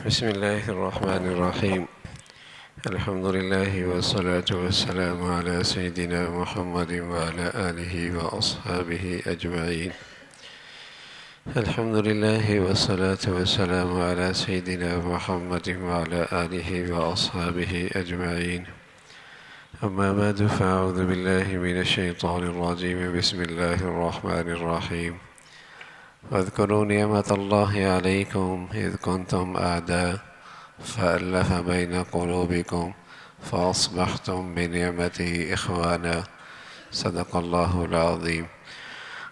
بسم الله الرحمن الرحيم. الحمد لله والصلاة والسلام على سيدنا محمد وعلى آله وأصحابه أجمعين. الحمد لله والصلاة والسلام على سيدنا محمد وعلى آله وأصحابه أجمعين. أما بعد فأعوذ بالله من الشيطان الرجيم. بسم الله الرحمن الرحيم. واذكروا نعمة الله عليكم إذ كنتم أعداء فألف بين قلوبكم فأصبحتم بنعمته إخوانا. صدق الله العظيم.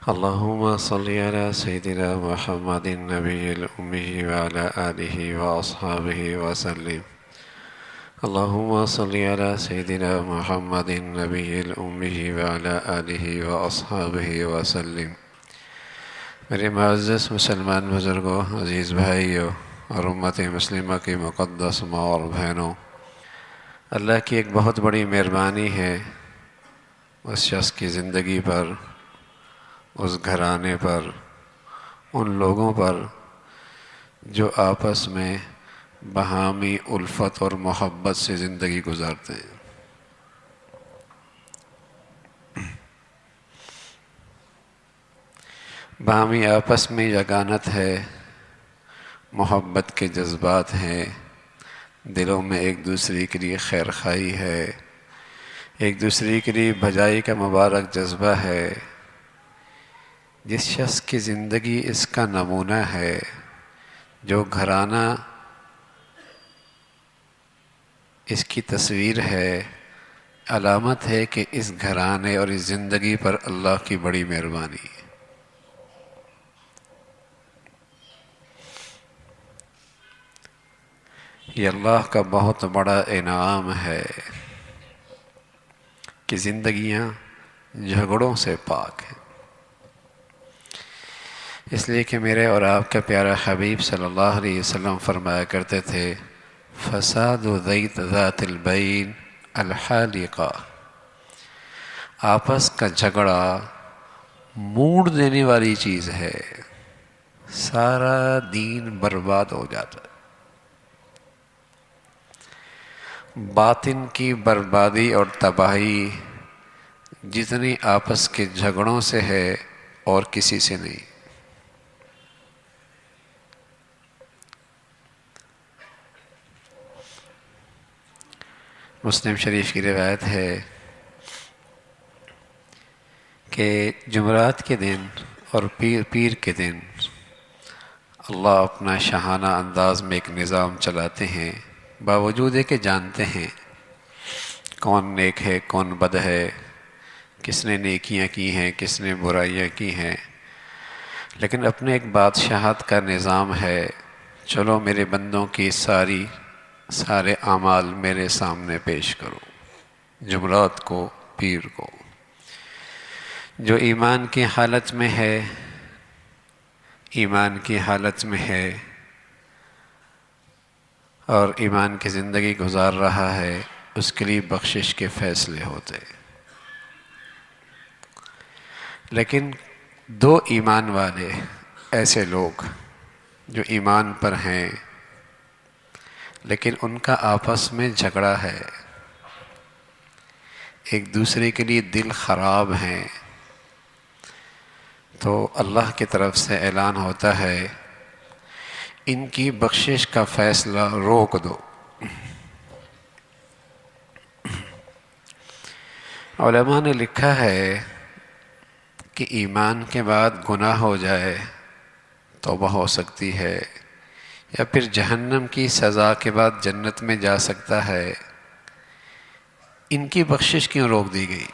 اللهم صل على سيدنا محمد النبي الأمي وعلى آله وأصحابه وسلم. اللهم صل على سيدنا محمد النبي الأمي وعلى آله وأصحابه وسلم. میرے معزز مسلمان بزرگوں، عزیز بھائیوں اور امت مسلمہ کی مقدس ماں اور بہنوں، اللہ کی ایک بہت بڑی مہربانی ہے اس شخص کی زندگی پر، اس گھرانے پر، ان لوگوں پر جو آپس میں باہمی الفت اور محبت سے زندگی گزارتے ہیں۔ باہمی آپس میں یگانت ہے، محبت کے جذبات ہیں، دلوں میں ایک دوسرے کے لیے خیر خواہی ہے، ایک دوسرے کے لیے بھلائی کا مبارک جذبہ ہے۔ جس شخص کی زندگی اس کا نمونہ ہے، جو گھرانہ اس کی تصویر ہے، علامت ہے کہ اس گھرانے اور اس زندگی پر اللہ کی بڑی مہربانی ہے۔ یہ اللہ کا بہت بڑا انعام ہے کہ زندگیاں جھگڑوں سے پاک ہیں، اس لیے کہ میرے اور آپ کا پیارا حبیب صلی اللہ علیہ وسلم فرمایا کرتے تھے، فساد ذات البین الحالقہ، آپس کا جھگڑا موڑ دینے والی چیز ہے، سارا دین برباد ہو جاتا ہے۔ باطن کی بربادی اور تباہی جتنی آپس کے جھگڑوں سے ہے اور کسی سے نہیں۔ مسلم شریف کی روایت ہے کہ جمعرات کے دن اور پیر کے دن اللہ اپنا شاہانہ انداز میں ایک نظام چلاتے ہیں، باوجود ہے کہ جانتے ہیں کون نیک ہے کون بد ہے، کس نے نیکیاں کی ہیں کس نے برائیاں کی ہیں، لیکن اپنے ایک بادشاہت کا نظام ہے، چلو میرے بندوں کی سارے اعمال میرے سامنے پیش کرو۔ جمعرات کو، پیر کو، جو ایمان کی حالت میں ہے، ایمان کی حالت میں ہے اور ایمان کی زندگی گزار رہا ہے، اس کے لیے بخشش کے فیصلے ہوتے۔ لیکن دو ایمان والے ایسے لوگ جو ایمان پر ہیں لیکن ان کا آپس میں جھگڑا ہے، ایک دوسرے کے لیے دل خراب ہیں، تو اللہ کی طرف سے اعلان ہوتا ہے ان کی بخشش کا فیصلہ روک دو۔ علماء نے لکھا ہے کہ ایمان کے بعد گناہ ہو جائے توبہ ہو سکتی ہے، یا پھر جہنم کی سزا کے بعد جنت میں جا سکتا ہے، ان کی بخشش کیوں روک دی گئی؟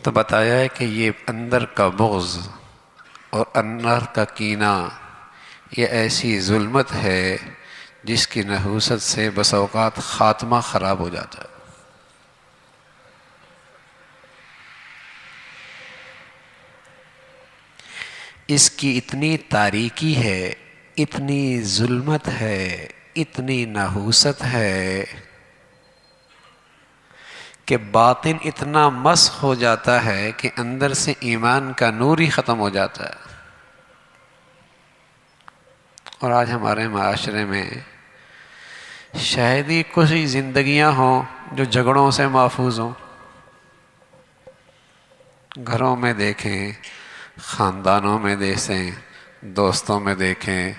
تو بتایا ہے کہ یہ اندر کا بغض اور اندر کا کینہ، یہ ایسی ظلمت ہے جس کی نحوست سے بس اوقات خاتمہ خراب ہو جاتا ہے۔ اس کی اتنی تاریکی ہے، اتنی ظلمت ہے، اتنی نحوست ہے کہ باطن اتنا مسخ ہو جاتا ہے کہ اندر سے ایمان کا نور ہی ختم ہو جاتا ہے، اور آج ہمارے معاشرے میں شاید ہی کچھ زندگیاں ہوں جو جھگڑوں سے محفوظ ہوں۔ گھروں میں دیکھیں، خاندانوں میں دیکھیں، دوستوں میں دیکھیں،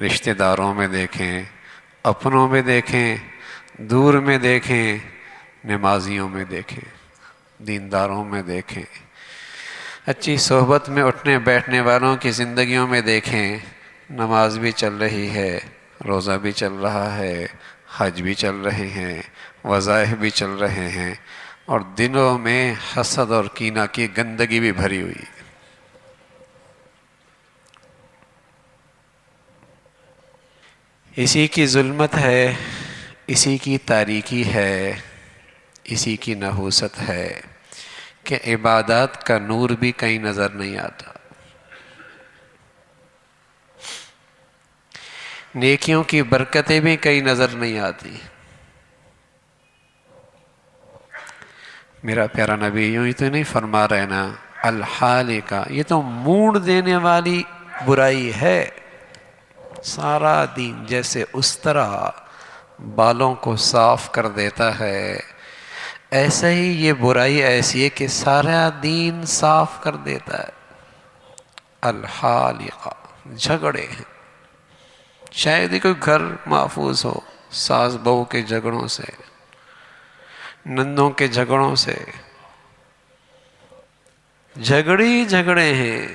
رشتہ داروں میں دیکھیں، اپنوں میں دیکھیں، دور میں دیکھیں، نمازیوں میں دیکھیں، دینداروں میں دیکھیں، اچھی صحبت میں اٹھنے بیٹھنے والوں کی زندگیوں میں دیکھیں، نماز بھی چل رہی ہے، روزہ بھی چل رہا ہے، حج بھی چل رہے ہیں، وظائف بھی چل رہے ہیں، اور دلوں میں حسد اور کینہ کی گندگی بھی بھری ہوئی ہے۔ اسی کی ظلمت ہے، اسی کی تاریکی ہے، اسی کی نحوست ہے کہ عبادات کا نور بھی کہیں نظر نہیں آتا، نیکیوں کی برکتیں بھی کہیں نظر نہیں آتی۔ میرا پیارا نبی یوں ہی تو نہیں فرما رہے نا، الحالکہ، یہ تو موڑ دینے والی برائی ہے۔ سارا دین جیسے اس طرح بالوں کو صاف کر دیتا ہے، ایسا ہی یہ برائی ایسی ہے کہ سارا دین صاف کر دیتا ہے۔ الحالقہ، جھگڑے ہیں، شاید ہی کوئی گھر محفوظ ہو ساس بہو کے جھگڑوں سے، نندوں کے جھگڑوں سے، جھگڑے ہیں۔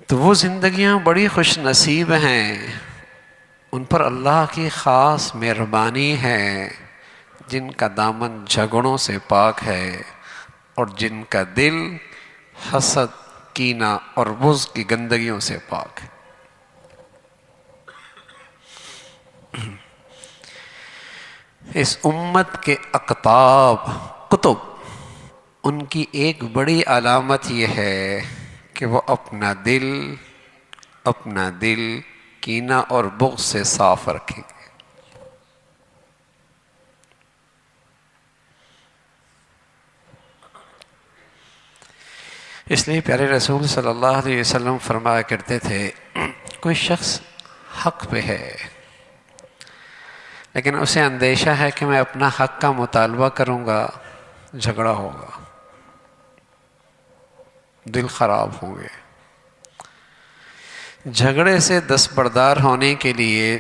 تو وہ زندگیاں بڑی خوش نصیب ہیں، ان پر اللہ کی خاص مہربانی ہے، جن کا دامن جھگڑوں سے پاک ہے اور جن کا دل حسد، کینہ اور بغض کی گندگیوں سے پاک ہے۔ اس امت کے اقطاب، قطب، ان کی ایک بڑی علامت یہ ہے کہ وہ اپنا دل کینہ اور بغض سے صاف رکھیں گے۔ اس لیے پیارے رسول صلی اللہ علیہ وسلم فرمایا کرتے تھے، کوئی شخص حق پہ ہے لیکن اسے اندیشہ ہے کہ میں اپنا حق کا مطالبہ کروں گا جھگڑا ہوگا، دل خراب ہوں گے۔ جھگڑے سے دستبردار ہونے کے لیے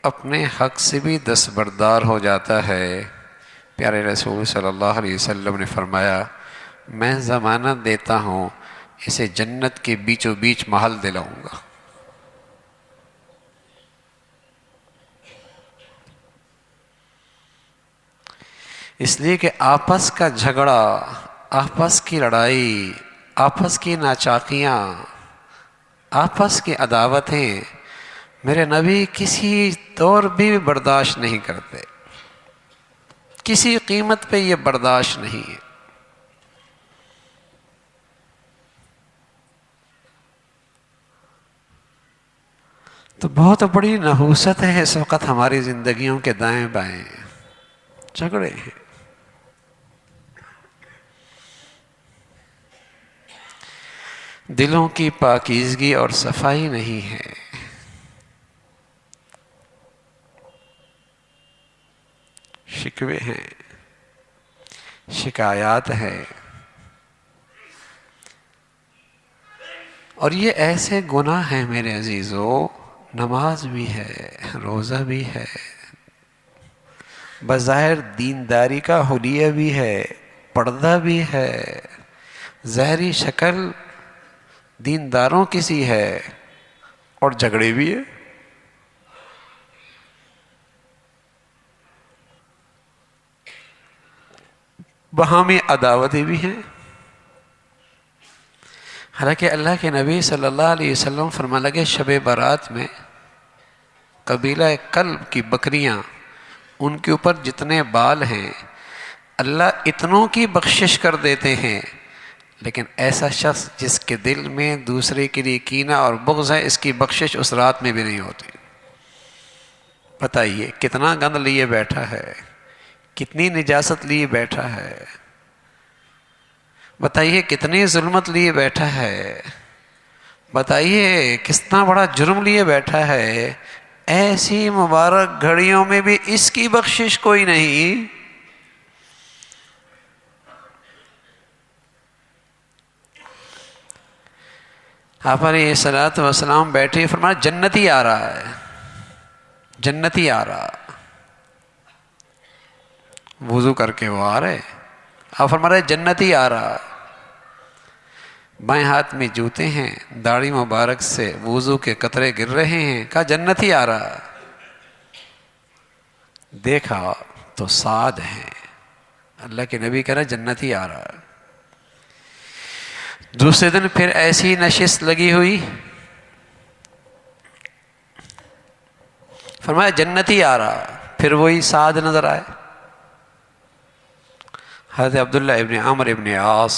اپنے حق سے بھی دستبردار ہو جاتا ہے۔ پیارے رسول صلی اللہ علیہ وسلم نے فرمایا، میں ضمانت دیتا ہوں اسے جنت کے بیچوں بیچ محل دلاؤں گا۔ اس لیے کہ آپس کا جھگڑا، آپس کی لڑائی، آپس کی ناچاقیاں، آپس کی عداوتیں میرے نبی کسی طور بھی برداشت نہیں کرتے، کسی قیمت پہ یہ برداشت نہیں ہے۔ تو بہت بڑی نحوست ہے اس وقت ہماری زندگیوں کے دائیں بائیں، جھگڑے ہیں۔ دلوں کی پاکیزگی اور صفائی نہیں ہے، شکوے ہیں، شکایات ہیں، اور یہ ایسے گناہ ہیں میرے عزیزو، نماز بھی ہے، روزہ بھی ہے، بظاہر دینداری کا حلیہ بھی ہے، پردہ بھی ہے، ظاہری شکل دینداروں کی سی ہے، اور جھگڑے بھی ہے۔ باہمی عداوتیں بھی ہیں۔ حالانکہ اللہ کے نبی صلی اللہ علیہ وسلم فرمانے لگے، شب برات میں قبیلہ کلب کی بکریاں، ان کے اوپر جتنے بال ہیں اللہ اتنوں کی بخشش کر دیتے ہیں، لیکن ایسا شخص جس کے دل میں دوسرے کے لیے کینہ اور بغض ہے، اس کی بخشش اس رات میں بھی نہیں ہوتی۔ بتائیے کتنا گند لیے بیٹھا ہے، کتنی نجاست لیے بیٹھا ہے۔ بتائیے کتنی ظلمت لیے بیٹھا ہے، بتائیے کتنا بڑا جرم لیے بیٹھا ہے، ایسی مبارک گھڑیوں میں بھی اس کی بخشش کوئی نہیں۔ آپ علیہ الصلوۃ والسلام بیٹھے، فرمایا جنتی آ رہا ہے، جنتی آ رہا، وضو کر کے وہ آ رہے، آپ فرما رہے جنتی آ رہا، بائیں ہاتھ میں جوتے ہیں، داڑھی مبارک سے وضو کے قطرے گر رہے ہیں، کہا جنتی آ رہا، دیکھا تو سعد ہیں، اللہ کے نبی کہہ رہا جنتی آ رہا۔ دوسرے دن پھر ایسی نشست لگی ہوئی، فرمایا جنتی آ رہا، پھر وہی سعد نظر آئے۔ حضرت عبداللہ ابن عمرو ابن عاص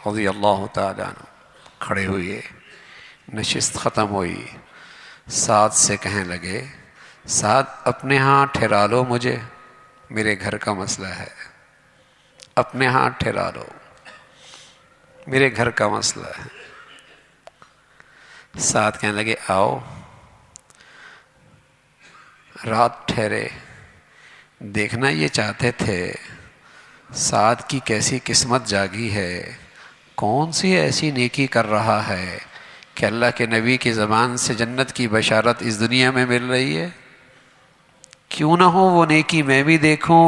رضی اللہ تعالیٰ عنہ کھڑے ہوئے، نشست ختم ہوئی، سعد سے کہنے لگے سعد اپنے ہاں ٹھہرا لو، مجھے میرے گھر کا مسئلہ ہے، اپنے ہاں ٹھہرا لو، میرے گھر کا مسئلہ ہے۔ سعد کہنے لگے آؤ، رات ٹھہرے، دیکھنا یہ چاہتے تھے سعد کی کیسی قسمت جاگی ہے، کون سی ایسی نیکی کر رہا ہے کہ اللہ کے نبی کی زبان سے جنت کی بشارت اس دنیا میں مل رہی ہے، کیوں نہ ہو وہ نیکی میں بھی دیکھوں،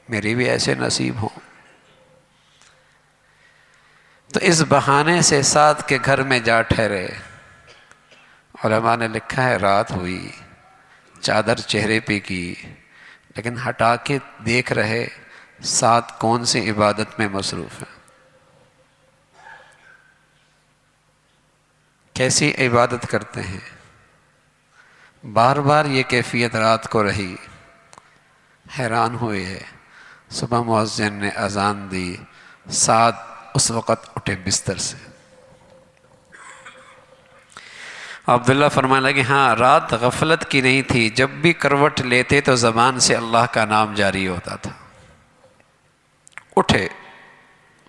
میری بھی ایسے نصیب ہوں۔ تو اس بہانے سے سعد کے گھر میں جا ٹھہرے۔ علماء نے لکھا ہے رات ہوئی، چادر چہرے پہ کی، لیکن ہٹا کے دیکھ رہے سعد کون سی عبادت میں مصروف ہے، کیسی عبادت کرتے ہیں۔ بار بار یہ کیفیت رات کو رہی، حیران ہوئے ہے۔ صبح مؤذن نے اذان دی، سعد اس وقت اٹھے بستر سے۔ عبداللہ فرمانے لگے ہاں رات غفلت کی نہیں تھی، جب بھی کروٹ لیتے تو زبان سے اللہ کا نام جاری ہوتا تھا۔ اٹھے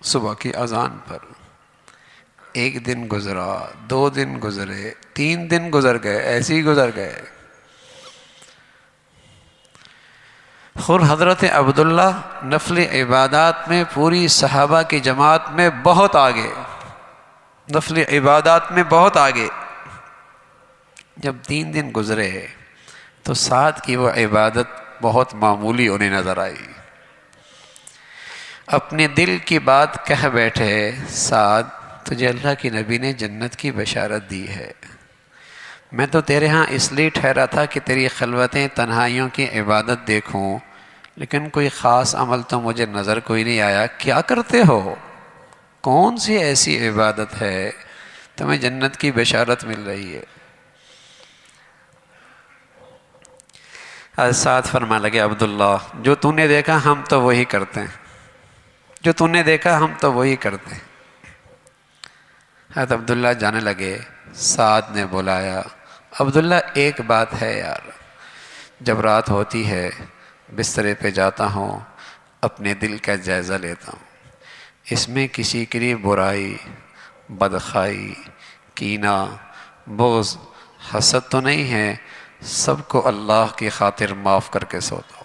صبح کی اذان پر، ایک دن گزرا، 2 دن گزرے، 3 دن گزر گئے، ایسے ہی گزر گئے۔ خود حضرت عبداللہ نفل عبادات میں پوری صحابہ کی جماعت میں بہت آگے، نفل عبادات میں بہت آگے۔ جب 3 دن گزرے تو سعد کی وہ عبادت بہت معمولی انہیں نظر آئی۔ اپنے دل کی بات کہہ بیٹھے سعد تجھے اللہ کی نبی نے جنت کی بشارت دی ہے، میں تو تیرے ہاں اس لیے ٹھہرا تھا کہ تیری خلوتیں تنہائیوں کی عبادت دیکھوں، لیکن کوئی خاص عمل تو مجھے نظر کوئی نہیں آیا، کیا کرتے ہو، کون سی ایسی عبادت ہے تمہیں جنت کی بشارت مل رہی ہے۔ سعد فرما لگے عبداللہ جو تو نے دیکھا ہم تو وہی کرتے ہیں، جو تو نے دیکھا ہم تو وہی کرتے ہیں۔ حضرت عبداللہ جانے لگے، سعد نے بلایا عبداللہ ایک بات ہے یار، جب رات ہوتی ہے بسترے پہ جاتا ہوں اپنے دل کا جائزہ لیتا ہوں، اس میں کسی کے لیے برائی، بدخوائی، کینہ، بغض، حسد تو نہیں ہے، سب کو اللہ کی خاطر معاف کر کے سوتا ہوں۔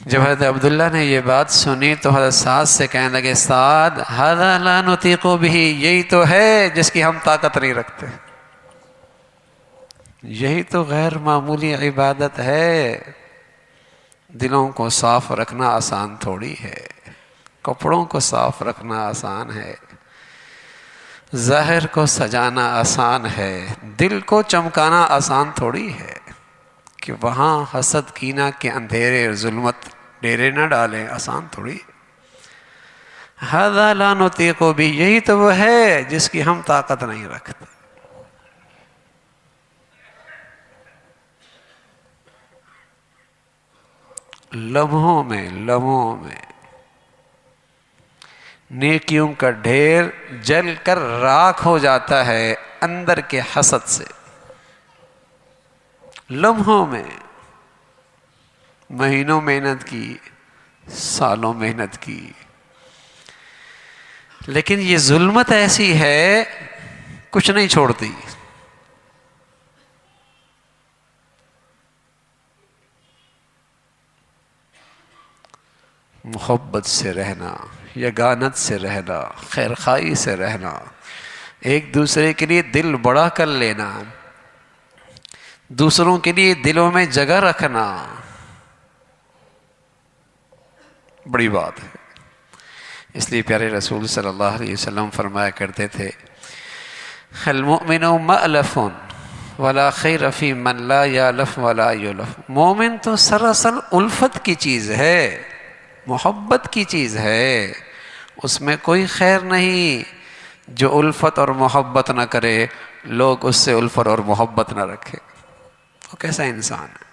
جب حضرت عبداللہ نے یہ بات سنی تو حضرت سعد سے کہنے لگے سعد ھذا لا نطیق بہ، یہی تو ہے جس کی ہم طاقت نہیں رکھتے، یہی تو غیر معمولی عبادت ہے۔ دلوں کو صاف رکھنا آسان تھوڑی ہے، کپڑوں کو صاف رکھنا آسان ہے، ظاہر کو سجانا آسان ہے، دل کو چمکانا آسان تھوڑی ہے، کہ وہاں حسد کینہ کے اندھیرے اور ظلمت ڈیرے نہ ڈالیں، آسان تھوڑی۔ ھذا لا نطیق بہ، یہی تو وہ ہے جس کی ہم طاقت نہیں رکھتے۔ لمحوں میں نیکیوں کا ڈھیر جل کر راکھ ہو جاتا ہے اندر کے حسد سے، لمحوں میں مہینوں محنت کی، سالوں محنت کی، لیکن یہ ظلمت ایسی ہے کچھ نہیں چھوڑتی۔ محبت سے رہنا، یگانت سے رہنا، خیرخواہی سے رہنا، ایک دوسرے کے لیے دل بڑا کر لینا، دوسروں کے لیے دلوں میں جگہ رکھنا، بڑی بات ہے۔ اس لیے پیارے رسول صلی اللہ علیہ وسلم فرمایا کرتے تھے المؤمن مألف ولا خیر فی من لا یالف ولا یلف۔ مومن تو سراسر الفت کی چیز ہے، محبت کی چیز ہے، اس میں کوئی خیر نہیں جو الفت اور محبت نہ کرے، لوگ اس سے الفت اور محبت نہ رکھے، وہ کیسا انسان ہے؟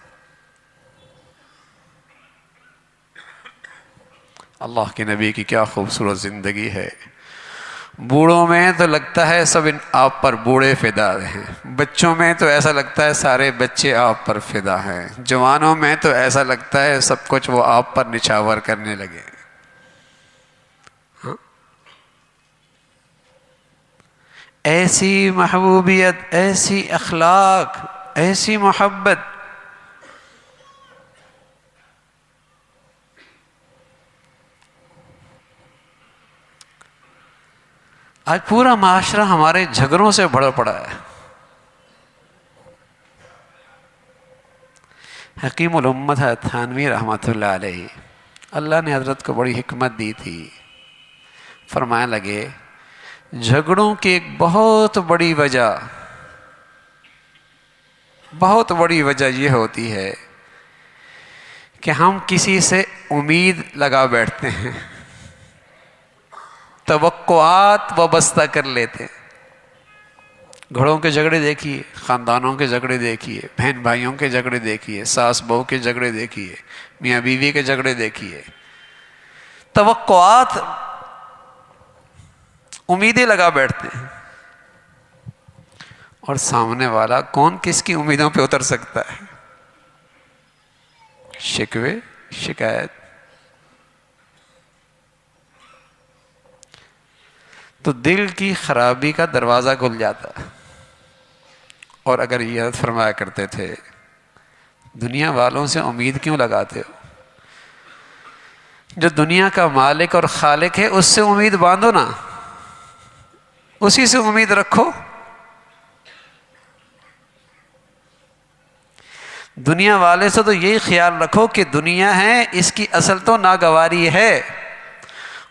اللہ کے نبی کی کیا خوبصورت زندگی ہے۔ بوڑھوں میں تو لگتا ہے سب آپ پر بوڑھے فدا ہیں، بچوں میں تو ایسا لگتا ہے سارے بچے آپ پر فدا ہیں، جوانوں میں تو ایسا لگتا ہے سب کچھ وہ آپ پر نچھاور کرنے لگے۔ ہاں؟ ایسی محبوبیت، ایسی اخلاق، ایسی محبت، آج پورا معاشرہ ہمارے جھگڑوں سے بھرا پڑا ہے۔ حکیم الامت ہے تھانوی رحمۃ اللہ علیہ، اللہ نے حضرت کو بڑی حکمت دی تھی، فرمانے لگے جھگڑوں کی ایک بہت بڑی وجہ یہ ہوتی ہے کہ ہم کسی سے امید لگا بیٹھتے ہیں، توقعات وابستہ کر لیتے ہیں۔ گھروں کے جھگڑے دیکھیے، خاندانوں کے جھگڑے دیکھیے، بہن بھائیوں کے جھگڑے دیکھیے، ساس بہو کے جھگڑے دیکھیے، میاں بیوی کے جھگڑے دیکھیے، توقعات، امیدیں لگا بیٹھتے ہیں، اور سامنے والا کون کس کی امیدوں پہ اتر سکتا ہے؟ شکوے، شکایت۔ تو دل کی خرابی کا دروازہ کھل جاتا ہے۔ اور اگر یہ فرمایا کرتے تھے دنیا والوں سے امید کیوں لگاتے ہو؟ جو دنیا کا مالک اور خالق ہے اس سے امید باندھو نا، اسی سے امید رکھو۔ دنیا والے سے تو یہی خیال رکھو کہ دنیا ہے، اس کی اصل تو ناگواری ہے،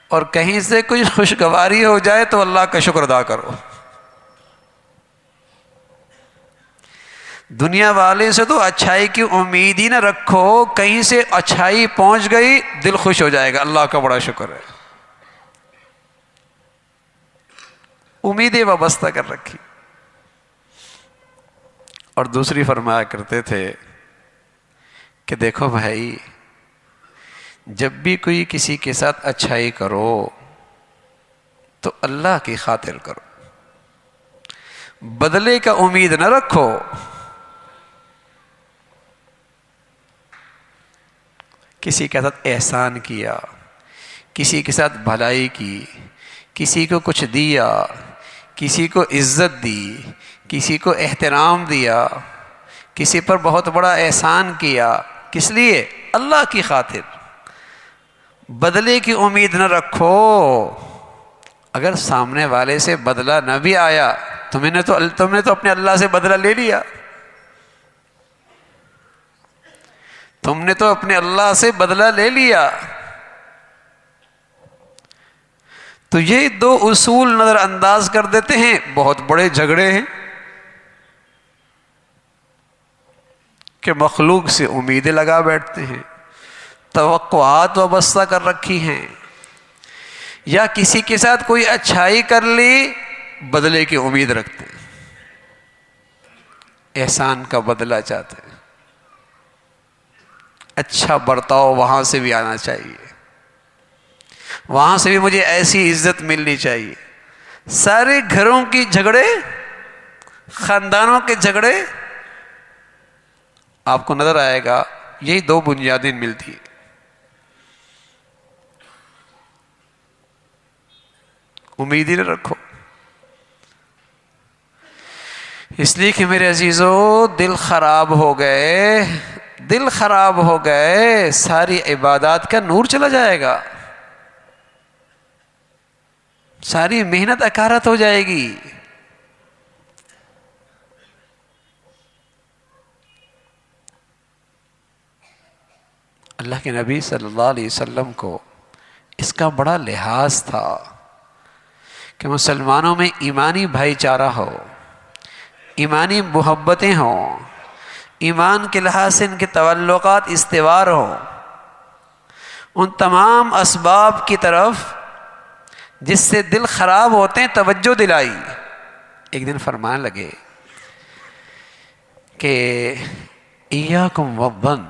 اور کہیں سے کچھ خوشگواری ہو جائے تو اللہ کا شکر ادا کرو۔ دنیا والے سے تو اچھائی کی امید ہی نہ رکھو، کہیں سے اچھائی پہنچ گئی دل خوش ہو جائے گا، اللہ کا بڑا شکر ہے۔ امیدیں وابستہ کر رکھی۔ اور دوسری فرمایا کرتے تھے کہ دیکھو بھائی، جب بھی کوئی کسی کے ساتھ اچھائی کرو تو اللہ کی خاطر کرو، بدلے کا امید نہ رکھو۔ کسی کے ساتھ احسان کیا، کسی کے ساتھ بھلائی کی، کسی کو کچھ دیا، کسی کو عزت دی، کسی کو احترام دیا، کسی پر بہت بڑا احسان کیا، کس لیے؟ اللہ کی خاطر۔ بدلے کی امید نہ رکھو۔ اگر سامنے والے سے بدلہ نہ بھی آیا، تم نے تو اپنے اللہ سے بدلہ لے لیا، تم نے تو اپنے اللہ سے بدلہ لے لیا۔ تو یہ دو اصول نظر انداز کر دیتے ہیں، بہت بڑے جھگڑے ہیں کہ مخلوق سے امیدیں لگا بیٹھتے ہیں، توقعات وابستہ کر رکھی ہیں، یا کسی کے ساتھ کوئی اچھائی کر لی بدلے کی امید رکھتے ہیں، احسان کا بدلہ چاہتے ہیں، اچھا برتاؤ وہاں سے بھی آنا چاہیے، وہاں سے بھی مجھے ایسی عزت ملنی چاہیے۔ سارے گھروں کی جھگڑے، خاندانوں کے جھگڑے آپ کو نظر آئے گا یہی دو بنیادیں ملتی ہیں. امید ہی نہ رکھو. اس لیے کہ میرے عزیزو دل خراب ہو گئے، دل خراب ہو گئے، ساری عبادات کا نور چلا جائے گا، ساری محنت اکارت ہو جائے گی. اللہ کے نبی صلی اللہ علیہ وسلم کو اس کا بڑا لحاظ تھا کہ مسلمانوں میں ایمانی بھائی چارہ ہو، ایمانی محبتیں ہوں، ایمان کے لحاظ سے ان کے تعلقات استوار ہوں. ان تمام اسباب کی طرف جس سے دل خراب ہوتے ہیں توجہ دلائی. ایک دن فرمانے لگے کہ ایاکم والظن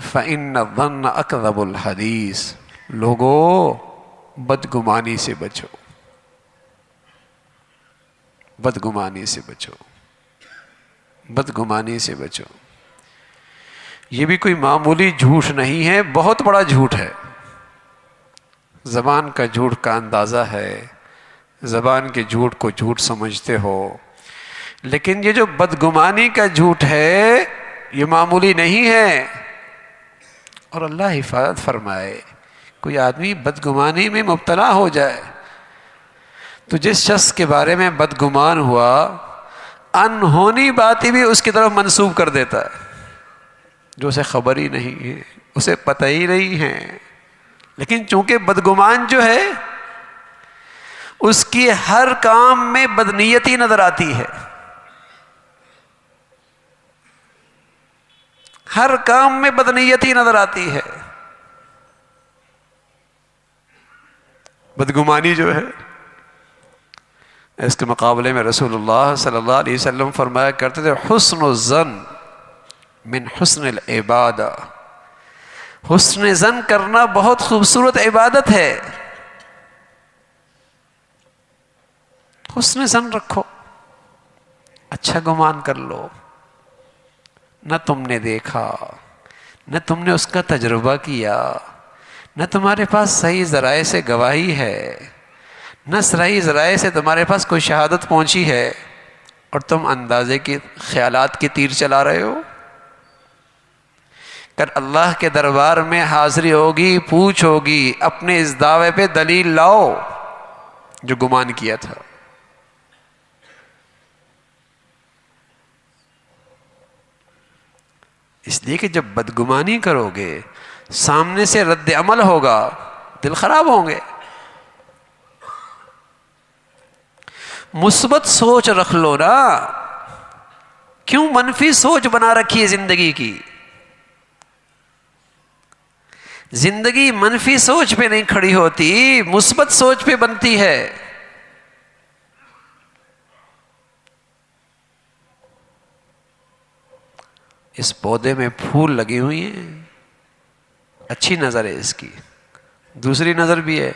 فإن الظن اکذب الحدیث. لوگو بدگمانی سے بچو، بدگمانی سے بچو، بدگمانی سے بچو. یہ بھی کوئی معمولی جھوٹ نہیں ہے، بہت بڑا جھوٹ ہے. زبان کا جھوٹ کا اندازہ ہے، زبان کے جھوٹ کو جھوٹ سمجھتے ہو، لیکن یہ جو بدگمانی کا جھوٹ ہے یہ معمولی نہیں ہے. اور اللہ حفاظت فرمائے، کوئی آدمی بدگمانی میں مبتلا ہو جائے تو جس شخص کے بارے میں بدگمان ہوا انہونی باتیں بھی اس کی طرف منسوب کر دیتا ہے جو اسے خبر ہی نہیں ہے، اسے پتہ ہی نہیں ہے. لیکن چونکہ بدگمان جو ہے اس کی ہر کام میں بدنیتی نظر آتی ہے، ہر کام میں بدنیتی نظر آتی ہے. بدگمانی جو ہے اس کے مقابلے میں رسول اللہ صلی اللہ علیہ وسلم فرمایا کرتے تھے حسن الظن من حسن العبادہ. حسن ظن کرنا بہت خوبصورت عبادت ہے. حسن ظن رکھو، اچھا گمان کر لو. نہ تم نے دیکھا، نہ تم نے اس کا تجربہ کیا، نہ تمہارے پاس صحیح ذرائع سے گواہی ہے، نہ صحیح ذرائع سے تمہارے پاس کوئی شہادت پہنچی ہے، اور تم اندازے کے خیالات کی تیر چلا رہے ہو. کل اللہ کے دربار میں حاضری ہوگی، پوچھ ہوگی، اپنے اس دعوے پہ دلیل لاؤ جو گمان کیا تھا. اس لیے کہ جب بدگمانی کرو گے سامنے سے رد عمل ہوگا، دل خراب ہوں گے. مثبت سوچ رکھ لو نا، کیوں منفی سوچ بنا رکھی ہے زندگی کی؟ زندگی منفی سوچ پہ نہیں کھڑی ہوتی، مثبت سوچ پہ بنتی ہے. اس پودے میں پھول لگی ہوئی ہیں، اچھی نظر ہے اس کی. دوسری نظر بھی ہے،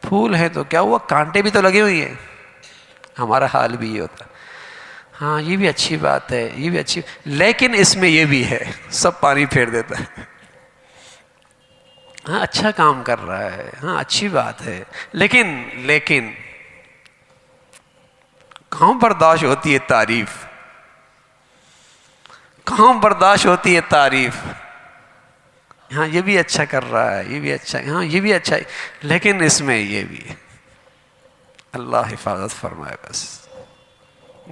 پھول ہے تو کیا ہوا، کانٹے بھی تو لگے ہوئی ہیں. ہمارا حال بھی یہ ہوتا، ہاں یہ بھی اچھی بات ہے، یہ بھی اچھی، لیکن اس میں یہ بھی ہے، سب پانی پھیر دیتا ہے. ہاں اچھا کام کر رہا ہے، ہاں اچھی بات ہے، لیکن کہاں برداشت ہوتی ہے تعریف، کہاں برداشت ہوتی ہے تعریف. ہاں یہ بھی اچھا کر رہا ہے، یہ بھی اچھا، ہاں یہ بھی اچھا ہے، لیکن اس میں یہ بھی ہے. اللہ حفاظت فرمائے. بس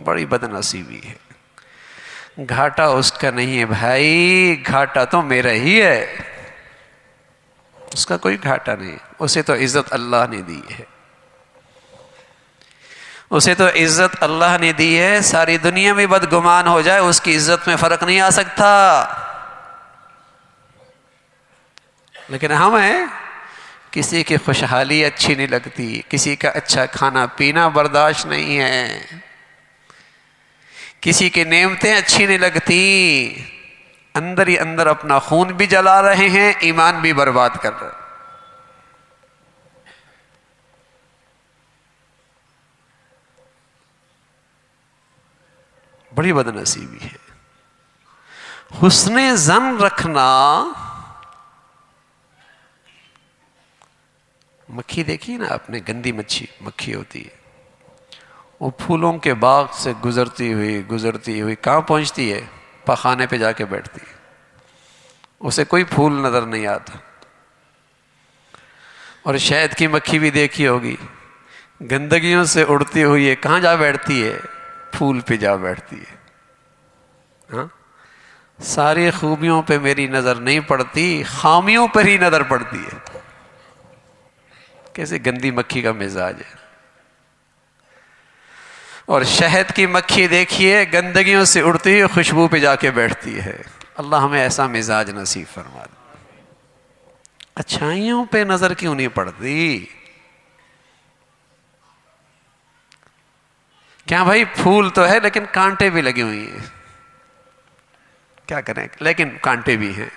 بڑی بد نصیبی ہے. گھاٹا اس کا نہیں ہے بھائی، گھاٹا تو میرا ہی ہے، اس کا کوئی گھاٹا نہیں. اسے تو عزت اللہ نے دی ہے، اسے تو عزت اللہ نے دی ہے. ساری دنیا میں بدگمان ہو جائے اس کی عزت میں فرق نہیں آ سکتا. لیکن ہم ہیں، کسی کی خوشحالی اچھی نہیں لگتی، کسی کا اچھا کھانا پینا برداشت نہیں ہے، کسی کی نعمتیں اچھی نہیں لگتی. اندر ہی اندر اپنا خون بھی جلا رہے ہیں، ایمان بھی برباد کر رہے ہیں. بڑی بد نصیبی ہے. حسن زن رکھنا. مکھی دیکھی نا آپ نے, گندی مکھی ہوتی ہے, وہ پھولوں کے باغ سے گزرتی ہوئی کہاں پہنچتی ہے؟ پخانے پہ جا کے بیٹھتی ہے. اسے کوئی پھول نظر نہیں آتا. اور شہد کی مکھی بھی دیکھی ہوگی, گندگیوں سے اڑتی ہوئی ہے, کہاں جا بیٹھتی ہے؟ پھول پہ جا بیٹھتی ہے. ہاں, ساری خوبیوں پہ میری نظر نہیں پڑتی, خامیوں پر ہی نظر پڑتی ہے. کیسے گندی مکھی کا مزاج ہے. اور شہد کی مکھی دیکھیے, گندگیوں سے اڑتی ہوئی خوشبو پہ جا کے بیٹھتی ہے. اللہ ہمیں ایسا مزاج نصیب فرما دے. اچھائیوں پہ نظر کیوں نہیں پڑتی؟ کیا بھائی, پھول تو ہے لیکن کانٹے بھی لگی ہوئی ہیں. کیا کریں, لیکن کانٹے بھی ہیں.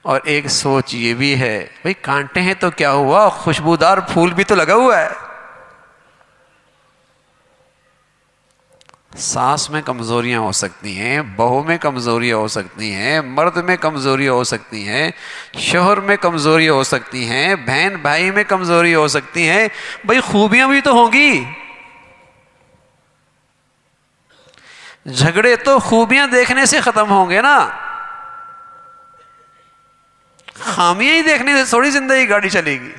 اور ایک سوچ یہ بھی ہے, بھائی کانٹے ہیں تو کیا ہوا, خوشبودار پھول بھی تو لگا ہوا ہے. ساس میں کمزوریاں ہو سکتی ہیں, بہو میں کمزوریاں ہو سکتی ہیں, مرد میں کمزوریاں ہو سکتی ہیں, شوہر میں کمزوریاں ہو سکتی ہیں, بہن بھائی میں کمزوریاں ہو سکتی ہیں. بھائی خوبیاں بھی تو ہوں گی. جھگڑے تو خوبیاں دیکھنے سے ختم ہوں گے نا, خامیاں ہی دیکھنے سے تھوڑی زندگی گاڑی چلے گی.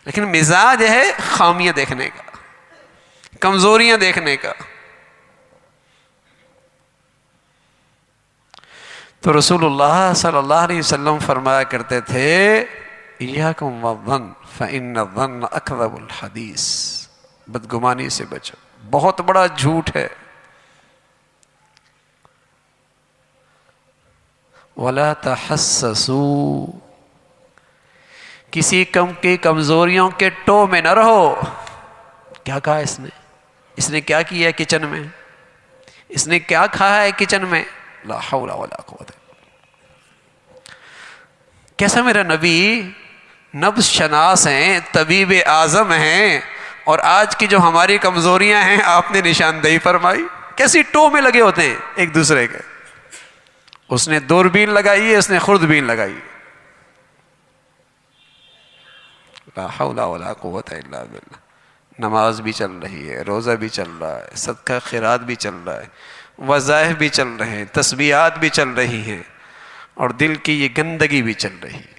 لیکن مزاج ہے خامیاں دیکھنے کا, کمزوریاں دیکھنے کا. تو رسول اللہ صلی اللہ علیہ وسلم فرمایا کرتے تھے, ایاکم والظن فإن الظن اکذب الحدیث. بدگمانی سے بچو, بہت بڑا جھوٹ ہے. ولا تحسسوا, کسی کم کی کمزوریوں کے ٹو میں نہ رہو. کیا کہا اس نے کیا کیا ہے کچن میں, اس نے کیا کھایا ہے کچن میں. لا حول ولا قوت. کیسا میرا نبی نبض شناس ہیں, طبیب اعظم ہیں, اور آج کی جو ہماری کمزوریاں ہیں آپ نے نشاندہی فرمائی. کیسی ٹو میں لگے ہوتے ہیں ایک دوسرے کے. اس نے دوربین لگائی ہے, اس نے خوردبین لگائی ہے. لا حول ولا قوت الا باللہ. نماز بھی چل رہی ہے, روزہ بھی چل رہا ہے, صدقہ خیرات بھی چل رہا ہے, وظائف بھی چل رہے ہیں, تسبیحات بھی چل رہی ہیں, اور دل کی یہ گندگی بھی چل رہی ہے.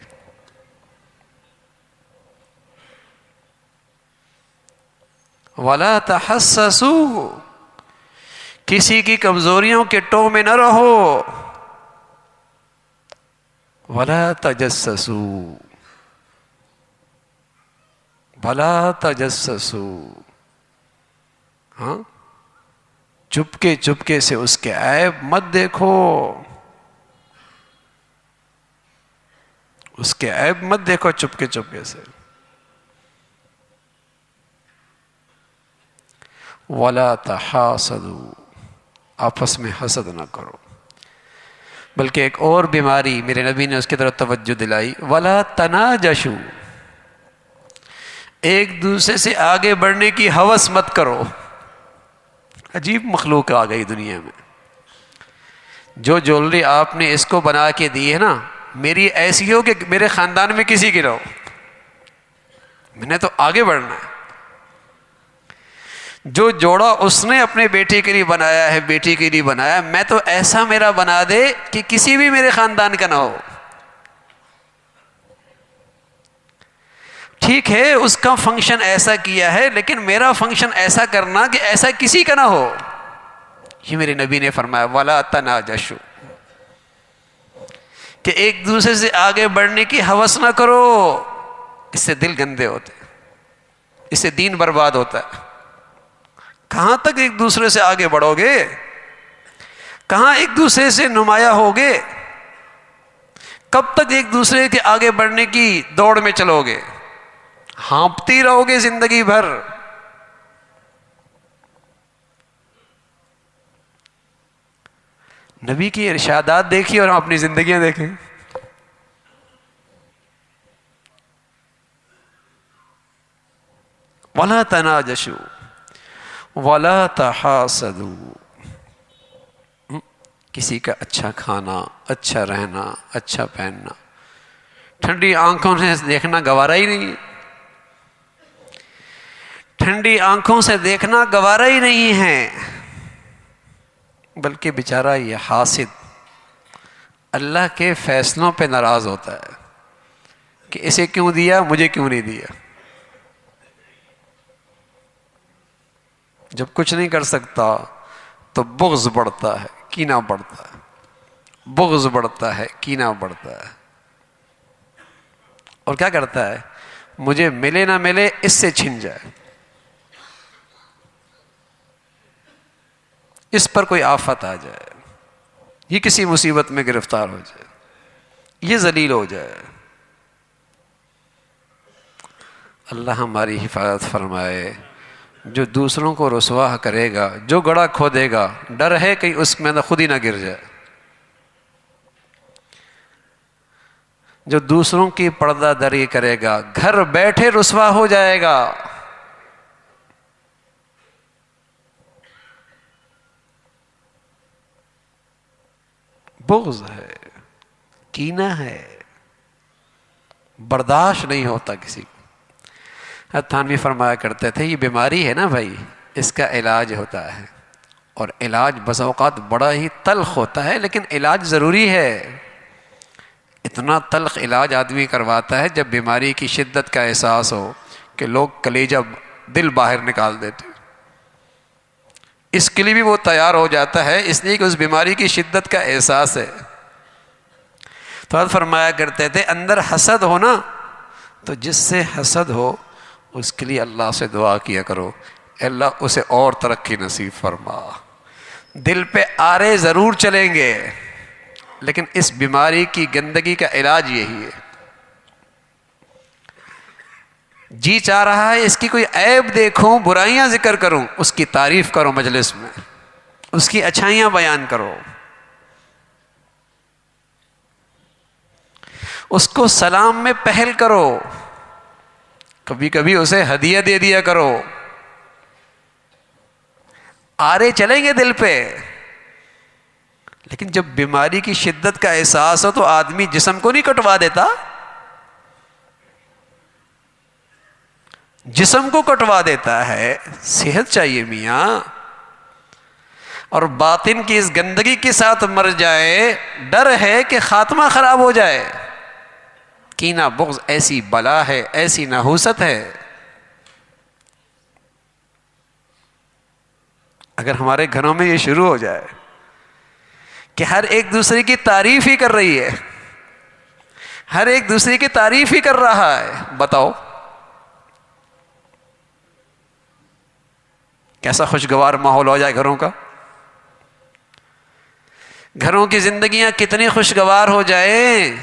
وَلَا تَحَسَّسُوا, کسی کی کمزوریوں کے ٹو میں نہ رہو. وَلَا تَجَسَّسُوا, بھلا تجسسوا, ہاں, چپکے سے اس کے عیب مت دیکھو, اس کے عیب مت دیکھو چپکے سے. ولا تحاسدوا, آپس میں حسد نہ کرو. بلکہ ایک اور بیماری میرے نبی نے اس کی طرف توجہ دلائی, ولا تناجشوا, ایک دوسرے سے آگے بڑھنے کی ہوس مت کرو. عجیب مخلوق آ گئی دنیا میں. جو جولری آپ نے اس کو بنا کے دی ہے نا, میری ایسی ہو کہ میرے خاندان میں کسی کی نہ ہو, میں نے تو آگے بڑھنا ہے. جو جوڑا اس نے اپنے بیٹے کے لیے بنایا ہے, بیٹی کے لیے بنایا, میں تو ایسا میرا بنا دے کہ کسی بھی میرے خاندان کا نہ ہو. ٹھیک ہے اس کا فنکشن ایسا کیا ہے, لیکن میرا فنکشن ایسا کرنا کہ ایسا کسی کا نہ ہو. یہ میرے نبی نے فرمایا وَلَا تَنَاجَشُوا, کہ ایک دوسرے سے آگے بڑھنے کی ہوس نہ کرو. اس سے دل گندے ہوتے, اس سے دین برباد ہوتا ہے. کہاں تک ایک دوسرے سے آگے بڑھو گے, کہاں ایک دوسرے سے نمایاں ہوگے, کب تک ایک دوسرے کے آگے بڑھنے کی دوڑ میں چلو گے, ہانپتی رہو گے زندگی بھر. نبی کی ارشادات دیکھیے اور ہم اپنی زندگیاں دیکھیں. وَلَا تَنَاجَشُوا, ولا تحاسدوا، کسی کا اچھا کھانا، اچھا رہنا، اچھا پہننا ٹھنڈی آنکھوں سے دیکھنا گوارا ہی نہیں ہے، ٹھنڈی آنکھوں سے دیکھنا گوارا ہی نہیں ہے، بلکہ بیچارہ یہ حاسد اللہ کے فیصلوں پہ ناراض ہوتا ہے کہ اسے کیوں دیا، مجھے کیوں نہیں دیا۔ جب کچھ نہیں کر سکتا تو بغض بڑھتا ہے، کینہ بڑھتا ہے، بغض بڑھتا ہے، کینہ بڑھتا ہے، اور کیا کرتا ہے؟ مجھے ملے نہ ملے اس سے چھن جائے، اس پر کوئی آفت آ جائے، یہ کسی مصیبت میں گرفتار ہو جائے، یہ ذلیل ہو جائے۔ اللہ ہماری حفاظت فرمائے۔ جو دوسروں کو رسوا کرے گا، جو گڑھا کھودے گا، ڈر ہے کہیں اس میں خود ہی نہ گر جائے۔ جو دوسروں کی پردہ دری کرے گا، گھر بیٹھے رسوا ہو جائے گا۔ بغض ہے، کینہ ہے، برداشت نہیں ہوتا کسی کو۔ تھانوی فرمایا کرتے تھے یہ بیماری ہے نا بھائی، اس کا علاج ہوتا ہے، اور علاج بسا اوقات بڑا ہی تلخ ہوتا ہے، لیکن علاج ضروری ہے۔ اتنا تلخ علاج آدمی کرواتا ہے جب بیماری کی شدت کا احساس ہو کہ لوگ کلیجہ دل باہر نکال دیتے، اس کے لیے بھی وہ تیار ہو جاتا ہے، اس لیے کہ اس بیماری کی شدت کا احساس ہے۔ تو حضرت فرمایا کرتے تھے اندر حسد ہو نا، تو جس سے حسد ہو اس کے لیے اللہ سے دعا کیا کرو، اے اللہ اسے اور ترقی نصیب فرما۔ دل پہ آرے ضرور چلیں گے، لیکن اس بیماری کی گندگی کا علاج یہی ہے۔ جی چاہ رہا ہے اس کی کوئی عیب دیکھوں، برائیاں ذکر کروں، اس کی تعریف کرو مجلس میں، اس کی اچھائیاں بیان کرو، اس کو سلام میں پہل کرو، کبھی کبھی اسے ہدیہ دے دیا کرو۔ آرے چلیں گے دل پہ، لیکن جب بیماری کی شدت کا احساس ہو تو آدمی جسم کو نہیں کٹوا دیتا، جسم کو کٹوا دیتا ہے۔ صحت چاہیے میاں، اور باطن کی اس گندگی کے ساتھ مر جائے، ڈر ہے کہ خاتمہ خراب ہو جائے۔ کینہ بغض ایسی بلا ہے، ایسی نحوست ہے، اگر ہمارے گھروں میں یہ شروع ہو جائے کہ ہر ایک دوسرے کی تعریف ہی کر رہی ہے، ہر ایک دوسرے کی تعریف ہی کر رہا ہے، بتاؤ کیسا خوشگوار ماحول ہو جائے گھروں کا، گھروں کی زندگیاں کتنی خوشگوار ہو جائیں،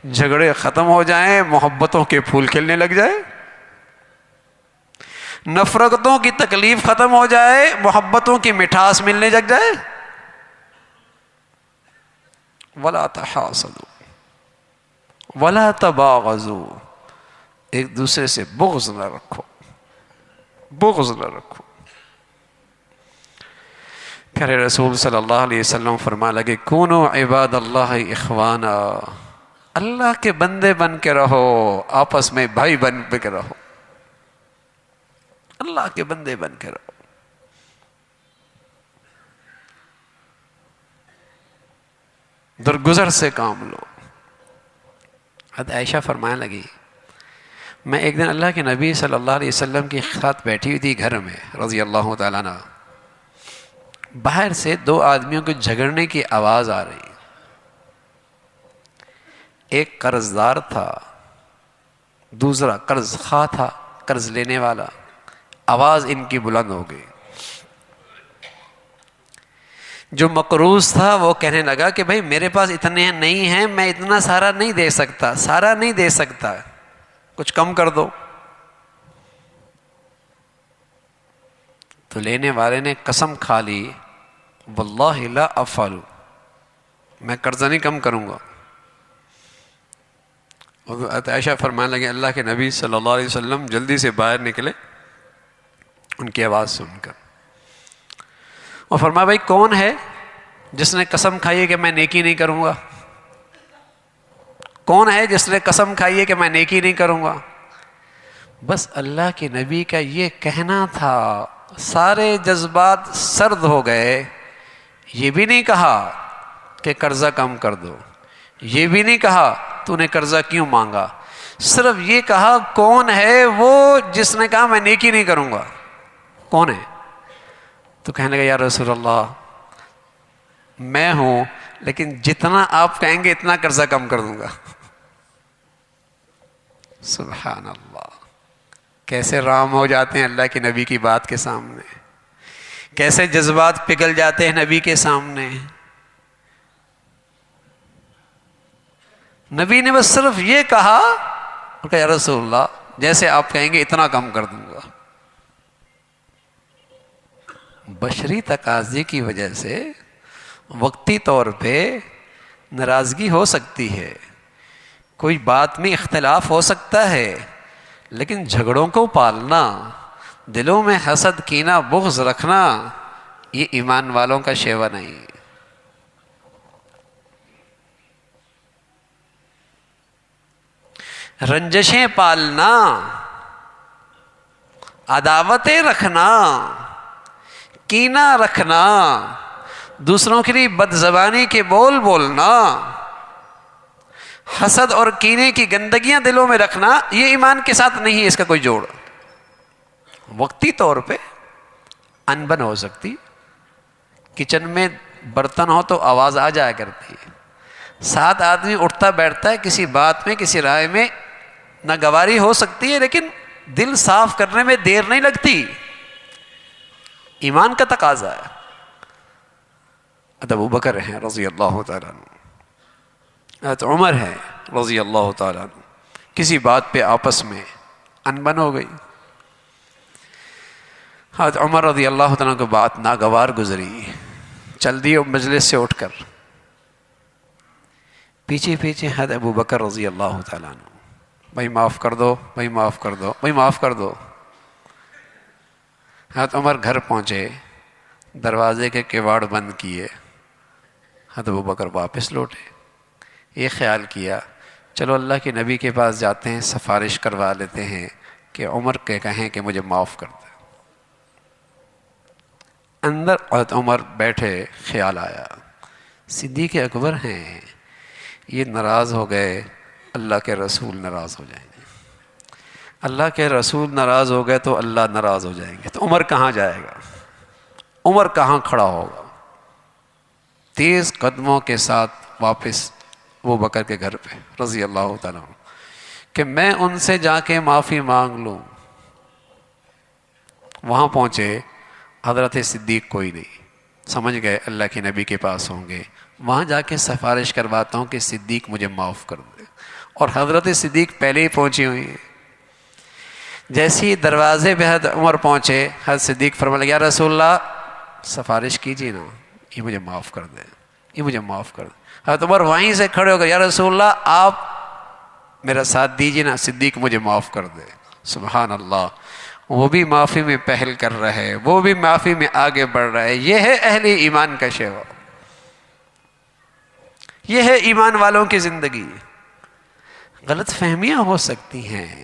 جھگڑے ختم ہو جائیں، محبتوں کے پھول کھلنے لگ جائے، نفرتوں کی تکلیف ختم ہو جائے، محبتوں کی مٹھاس ملنے لگ جائے۔ ولا تحاسدوا ولا تباغضوا، ایک دوسرے سے بغض نہ رکھو، بغض نہ رکھو۔ پیارے رسول صلی اللہ علیہ وسلم فرما لگے کونوا عباد اللہ اخوانا، اللہ کے بندے بن کے رہو، آپس میں بھائی بن کے رہو، اللہ کے بندے بن کے رہو۔ درگزر سے کام لو۔ حضرت عائشہ فرمانے لگی میں ایک دن اللہ کے نبی صلی اللہ علیہ وسلم کی ساتھ بیٹھی ہوئی تھی گھر میں رضی اللہ تعالیٰ عنہ، باہر سے دو آدمیوں کو جھگڑنے کی آواز آ رہی، ایک قرض دار تھا، دوسرا قرض خواہ تھا، قرض لینے والا۔ آواز ان کی بلند ہو گئی۔ جو مقروض تھا وہ کہنے لگا کہ بھائی میرے پاس اتنے نہیں ہیں، میں اتنا سارا نہیں دے سکتا، سارا نہیں دے سکتا، کچھ کم کر دو۔ تو لینے والے نے قسم کھا لی واللہ لا افعل، میں قرضہ نہیں کم کروں گا۔ حضرت عائشہ فرمانے لگے اللہ کے نبی صلی اللہ علیہ وسلم جلدی سے باہر نکلے ان کی آواز سن کر، اور فرمایا بھائی کون ہے جس نے قسم کھائی ہے کہ میں نیکی نہیں کروں گا؟ کون ہے جس نے قسم کھائی ہے کہ میں نیکی نہیں کروں گا؟ بس اللہ کے نبی کا یہ کہنا تھا، سارے جذبات سرد ہو گئے۔ یہ بھی نہیں کہا کہ قرضہ کم کر دو، یہ بھی نہیں کہا تو نے قرضہ کیوں مانگا، صرف یہ کہا کون ہے وہ جس نے کہا میں نیکی نہیں کروں گا؟ کون ہے؟ تو کہنے لگا یا رسول اللہ میں ہوں، لیکن جتنا آپ کہیں گے اتنا قرضہ کم کر دوں گا۔ سبحان اللہ، کیسے رام ہو جاتے ہیں اللہ کے نبی کی بات کے سامنے، کیسے جذبات پگھل جاتے ہیں نبی کے سامنے۔ نبی نے بس صرف یہ کہا کہ یا رسول اللہ جیسے آپ کہیں گے اتنا کم کر دوں گا۔ بشری تقاضے کی وجہ سے وقتی طور پہ ناراضگی ہو سکتی ہے، کوئی بات میں اختلاف ہو سکتا ہے، لیکن جھگڑوں کو پالنا، دلوں میں حسد کینہ بغض رکھنا، یہ ایمان والوں کا شیوا نہیں۔ رنجشیں پالنا، عداوتیں رکھنا، کینہ رکھنا، دوسروں کے لیے بد زبانی کے بول بولنا، حسد اور کینے کی گندگیاں دلوں میں رکھنا، یہ ایمان کے ساتھ نہیں ہے، اس کا کوئی جوڑ۔ وقتی طور پہ انبن ہو سکتی، کچن میں برتن ہو تو آواز آ جایا کرتی ہے، ساتھ آدمی اٹھتا بیٹھتا ہے، کسی بات میں کسی رائے میں ناگواری ہو سکتی ہے، لیکن دل صاف کرنے میں دیر نہیں لگتی، ایمان کا تقاضا ہے۔ ابو بکر ہیں رضی اللہ تعالیٰ عنہ، حضرت عمر ہے رضی اللہ تعالیٰ عنہ، کسی بات پہ آپس میں انبن ہو گئی، حضرت عمر رضی اللہ تعالیٰ عنہ کو بات ناگوار گزری، چل دیے مجلس سے اٹھ کر، پیچھے پیچھے حضرت ابو بکر رضی اللہ تعالیٰ عنہ، بھائی معاف کر دو، بھائی معاف کر دو، بھائی معاف کر دو۔ حضرت عمر گھر پہنچے، دروازے کے کواڑ بند کیے، حضرت ابو بکر واپس لوٹے، یہ خیال کیا چلو اللہ کے نبی کے پاس جاتے ہیں، سفارش کروا لیتے ہیں کہ عمر کے کہیں کہ مجھے معاف کر دے۔ اندر حضرت عمر بیٹھے، خیال آیا صدیق اکبر ہیں، یہ ناراض ہو گئے، اللہ کے رسول ناراض ہو جائیں گے، اللہ کے رسول ناراض ہو گئے تو اللہ ناراض ہو جائیں گے، تو عمر کہاں جائے گا، عمر کہاں کھڑا ہوگا؟ تیز قدموں کے ساتھ واپس ابو بکر کے گھر پہ رضی اللہ تعالیٰ عنہ کہ میں ان سے جا کے معافی مانگ لوں۔ وہاں پہنچے، حضرت صدیق کوئی نہیں، سمجھ گئے اللہ کے نبی کے پاس ہوں گے، وہاں جا کے سفارش کرواتا ہوں کہ صدیق مجھے معاف کر دے، اور حضرت صدیق پہلے ہی پہنچی ہوئی ہیں۔ جیسے ہی دروازے پہ حضرت عمر پہنچے، حضرت صدیق فرمانے لگے یا رسول اللہ سفارش کیجیے نا، یہ مجھے معاف کر دے، یہ مجھے معاف کر دے۔ حضرت عمر وہیں سے کھڑے ہو گئے، یا رسول اللہ آپ میرا ساتھ دیجیے نا، صدیق مجھے معاف کر دے۔ سبحان اللہ، وہ بھی معافی میں پہل کر رہے، وہ بھی معافی میں آگے بڑھ رہے، یہ ہے اہل ایمان کا شیوا، یہ ہے ایمان والوں کی زندگی۔ غلط فہمیاں ہو سکتی ہیں،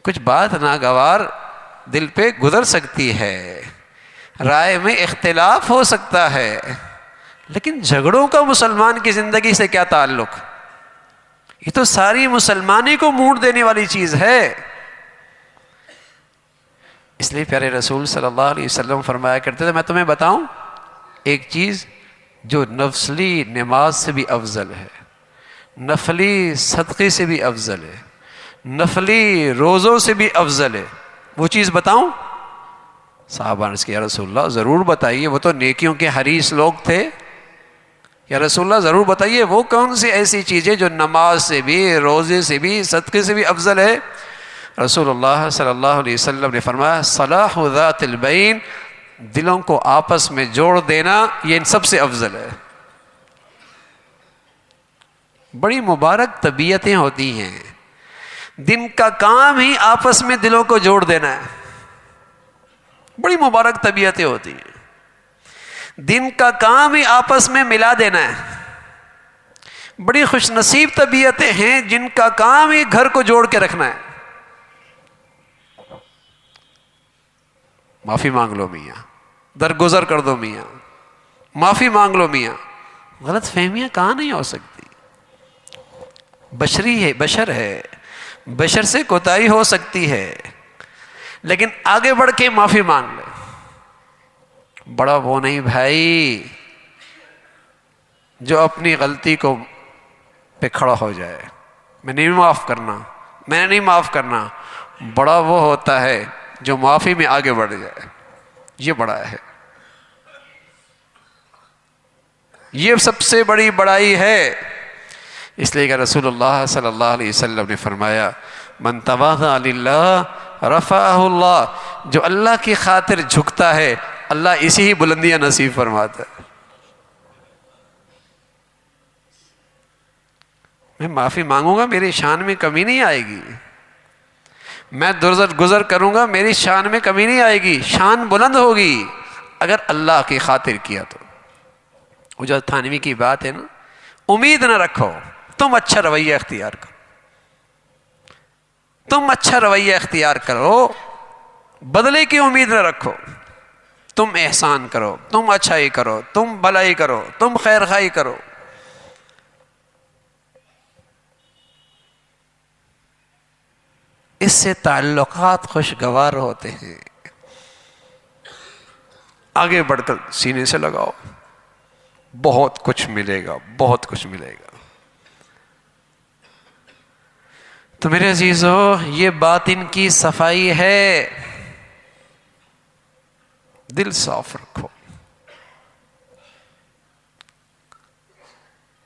کچھ بات ناگوار دل پہ گزر سکتی ہے، رائے میں اختلاف ہو سکتا ہے، لیکن جھگڑوں کا مسلمان کی زندگی سے کیا تعلق؟ یہ تو ساری مسلمانی کو موڑ دینے والی چیز ہے۔ اس لیے پیارے رسول صلی اللہ علیہ وسلم فرمایا کرتے تھے میں تمہیں بتاؤں ایک چیز جو نفلی نماز سے بھی افضل ہے، نفلی صدقے سے بھی افضل ہے، نفلی روزوں سے بھی افضل ہے، وہ چیز بتاؤں؟ صحابہ نے کہا یا رسول اللہ ضرور بتائیے، وہ تو نیکیوں کے حریص لوگ تھے، یا رسول اللہ ضرور بتائیے وہ کون سی ایسی چیزیں جو نماز سے بھی، روزے سے بھی، صدقے سے بھی افضل ہے؟ رسول اللہ صلی اللہ علیہ وسلم نے فرمایا صلاح ذات البین، دلوں کو آپس میں جوڑ دینا، یہ ان سب سے افضل ہے۔ بڑی مبارک طبیعتیں ہوتی ہیں، دن کا کام ہی آپس میں دلوں کو جوڑ دینا ہے، بڑی مبارک طبیعتیں ہوتی ہیں۔ دن کا کام ہی آپس میں ملا دینا ہے. بڑی خوش نصیب طبیعتیں ہیں جن کا کام ہی گھر کو جوڑ کے رکھنا ہے. معافی مانگ لو میاں, درگزر کر دو میاں, معافی مانگ لو میاں. غلط فہمیاں کہاں نہیں ہو سکتی؟ بشری ہے, بشر ہے, بشر سے کوتاہی ہو سکتی ہے, لیکن آگے بڑھ کے معافی مانگ لے. بڑا وہ نہیں بھائی جو اپنی غلطی کو پہ کھڑا ہو جائے, میں نہیں معاف کرنا, میں نہیں معاف کرنا. بڑا وہ ہوتا ہے جو معافی میں آگے بڑھ جائے. یہ بڑا ہے, یہ سب سے بڑی بڑائی ہے. اس لیے کہ رسول اللہ صلی اللہ علیہ وسلم نے فرمایا من تواضع للہ رفعہ اللہ, جو اللہ کی خاطر جھکتا ہے اللہ اسی ہی بلندیاں نصیب فرماتا ہے. میں معافی مانگوں گا میری شان میں کمی نہیں آئے گی, میں گزر کروں گا میری شان میں کمی نہیں آئے گی, شان بلند ہوگی اگر اللہ کی خاطر کیا تو. وہ جو تھانوی کی بات ہے نا, امید نہ رکھو, تم اچھا رویہ اختیار کرو, تم اچھا رویہ اختیار کرو, بدلے کی امید نہ رکھو. تم احسان کرو, تم اچھائی کرو, تم بھلائی کرو, تم خیر خواہی کرو. اس سے تعلقات خوشگوار ہوتے ہیں. آگے بڑھ کر سینے سے لگاؤ, بہت کچھ ملے گا, بہت کچھ ملے گا. تو میرے عزیزو یہ باطن کی صفائی ہے. دل صاف رکھو.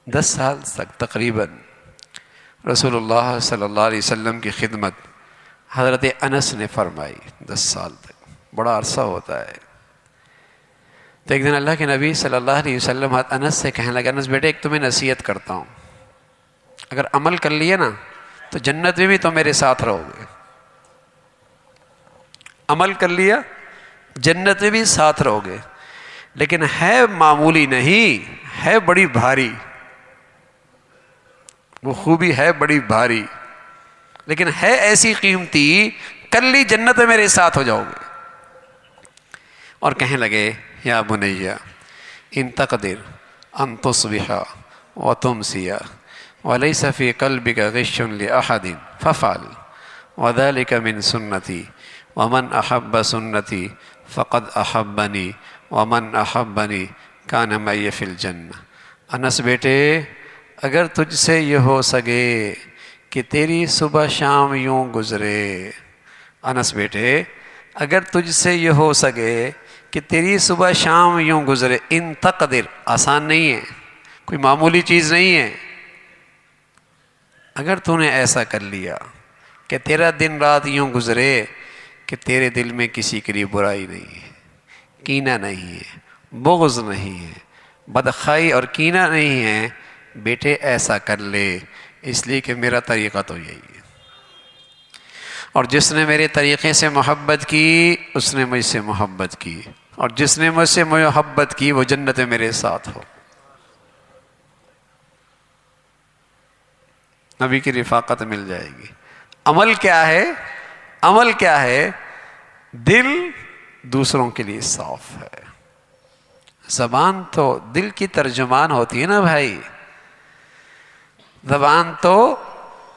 10 سال تک تقریباً رسول اللہ صلی اللہ علیہ وسلم کی خدمت حضرت انس نے فرمائی. 10 سال تک بڑا عرصہ ہوتا ہے. تو ایک دن اللہ کے نبی صلی اللہ علیہ وسلم انس سے کہنے لگا, انس بیٹے ایک تمہیں نصیحت کرتا ہوں, اگر عمل کر لیے نا تو جنت میں بھی تم میرے ساتھ رہو گے. عمل کر لیا جنت میں بھی ساتھ رہو گے, لیکن ہے معمولی نہیں, ہے بڑی بھاری. وہ خوبی ہے بڑی بھاری, لیکن ہے ایسی قیمتی, کر لی جنت میں میرے ساتھ ہو جاؤ گے. اور کہنے لگے یا بنیا ان تقدر ان تصبح وتمسی ولیس فی قلبک غش لأحد ففعل وذلك من سنتی ومن احب سنتی فقد احبنی ومن احبنی کان معی فی الجنہ. انس بیٹے اگر تجھ سے یہ ہو سکے کہ تیری صبح شام یوں گزرے, انس بیٹے اگر تجھ سے یہ ہو سکے کہ تیری صبح شام یوں گزرے, ان تقدر آسان نہیں ہے, کوئی معمولی چیز نہیں ہے. اگر تو نے ایسا کر لیا کہ تیرا دن رات یوں گزرے کہ تیرے دل میں کسی کے لیے برائی نہیں ہے, کینہ نہیں ہے, بغض نہیں ہے, بدخواہی اور کینہ نہیں ہے, بیٹے ایسا کر لے, اس لیے کہ میرا طریقہ تو یہی ہے. اور جس نے میرے طریقے سے محبت کی اس نے مجھ سے محبت کی, اور جس نے مجھ سے محبت کی وہ جنت میں میرے ساتھ ہو. نبی کی رفاقت مل جائے گی. عمل کیا ہے؟ عمل کیا ہے؟ دل دوسروں کے لیے صاف ہے. زبان تو دل کی ترجمان ہوتی ہے نا بھائی, زبان تو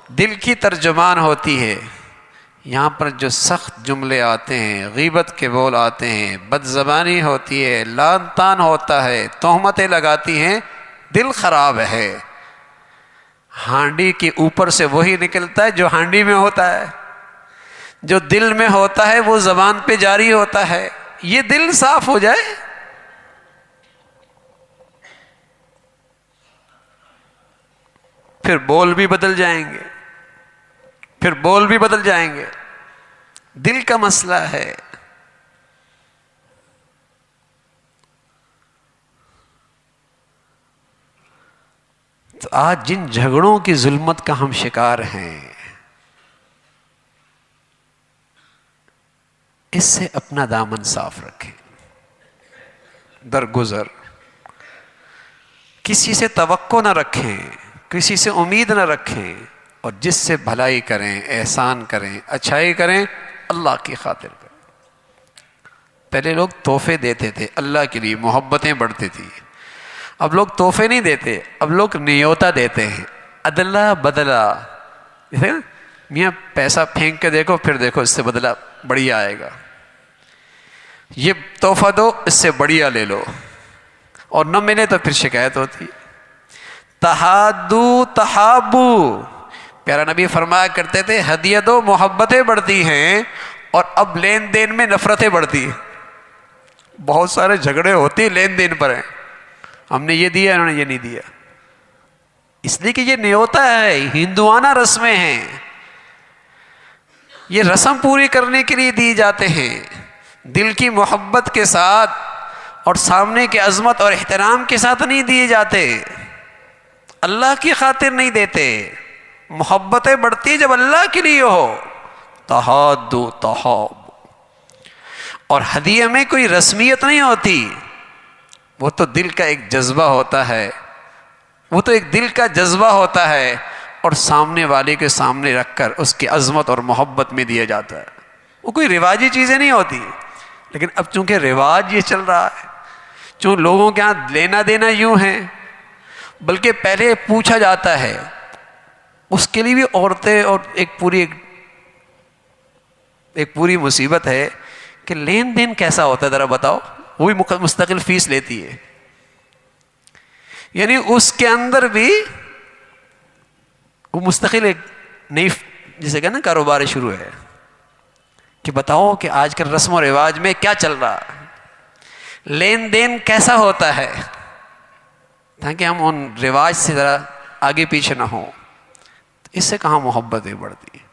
دل کی ترجمان ہوتی ہے. یہاں پر جو سخت جملے آتے ہیں, غیبت کے بول آتے ہیں, بد زبانی ہوتی ہے, لعن طعن ہوتا ہے, تہمتیں لگاتی ہیں, دل خراب ہے. ہانڈی کے اوپر سے وہی نکلتا ہے جو ہانڈی میں ہوتا ہے, جو دل میں ہوتا ہے وہ زبان پہ جاری ہوتا ہے. یہ دل صاف ہو جائے پھر بول بھی بدل جائیں گے, پھر بول بھی بدل جائیں گے. دل کا مسئلہ ہے. تو آج جن جھگڑوں کی ظلمت کا ہم شکار ہیں, اس سے اپنا دامن صاف رکھیں. درگزر. کسی سے توقع نہ رکھیں، کسی سے امید نہ رکھیں، اور جس سے بھلائی کریں، احسان کریں، اچھائی کریں، اللہ کی خاطر کریں. پہلے لوگ تحفے دیتے تھے اللہ کے لیے، محبتیں بڑھتی تھی. اب لوگ تحفے نہیں دیتے، اب لوگ نیوتا دیتے ہیں، ادلا بدلا. میاں پیسہ پھینک کے دیکھو، پھر دیکھو اس سے بدلہ بڑھیا آئے گا. یہ تحفہ دو، اس سے بڑھیا لے لو، اور نہ ملے تو پھر شکایت ہوتی. تحادو تحابو، پیارا نبی فرمایا کرتے تھے ہدیہ دو محبتیں بڑھتی ہیں، اور اب لین دین میں نفرتیں بڑھتی ہیں. بہت سارے جھگڑے ہوتے لین دین پر ہیں، ہم نے یہ دیا، انہوں نے یہ نہیں دیا. اس لیے کہ یہ نیوتا ہے، ہندوانہ رسمیں ہیں، یہ رسم پوری کرنے کے لیے دی جاتے ہیں، دل کی محبت کے ساتھ اور سامنے کی عظمت اور احترام کے ساتھ نہیں دیے جاتے، اللہ کی خاطر نہیں دیتے. محبتیں بڑھتی جب اللہ کے لیے ہو. تحادو تحاب. اور ہدیہ میں کوئی رسمیت نہیں ہوتی، وہ تو دل کا ایک جذبہ ہوتا ہے، وہ تو ایک دل کا جذبہ ہوتا ہے، اور سامنے والے کے سامنے رکھ کر اس کی عظمت اور محبت میں دیا جاتا ہے. وہ کوئی رواجی چیزیں نہیں ہوتی. لیکن اب چونکہ رواج یہ چل رہا ہے، چونکہ لوگوں کے ہاں لینا دینا یوں ہے، بلکہ پہلے پوچھا جاتا ہے. اس کے لیے بھی عورتیں، اور ایک پوری مصیبت ہے کہ لین دین کیسا ہوتا ہے ذرا بتاؤ. وہ بھی مستقل فیس لیتی ہے، یعنی اس کے اندر بھی وہ مستقل ایک نئی جسے کہ نا کاروبار شروع ہے کہ بتاؤ کہ آج کل رسم و رواج میں کیا چل رہا ہے، لین دین کیسا ہوتا ہے، تاکہ ہم ان رواج سے ذرا آگے پیچھے نہ ہوں. اس سے کہاں محبتیں بڑھتی ہیں؟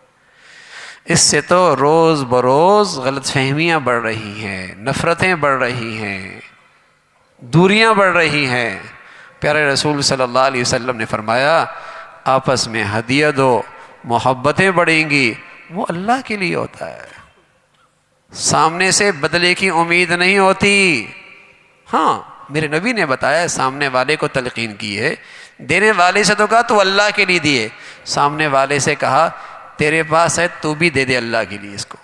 اس سے تو روز بروز غلط فہمیاں بڑھ رہی ہیں، نفرتیں بڑھ رہی ہیں، دوریاں بڑھ رہی ہیں. پیارے رسول صلی اللہ علیہ وسلم نے فرمایا آپس میں ہدیہ دو، محبتیں بڑھیں گی. وہ اللہ کے لیے ہوتا ہے، سامنے سے بدلے کی امید نہیں ہوتی. ہاں میرے نبی نے بتایا، سامنے والے کو تلقین کی ہے. دینے والے سے تو کہا تو اللہ کے لیے دیے، سامنے والے سے کہا تیرے پاس ہے تو بھی دے دے اللہ کے لیے اس کو.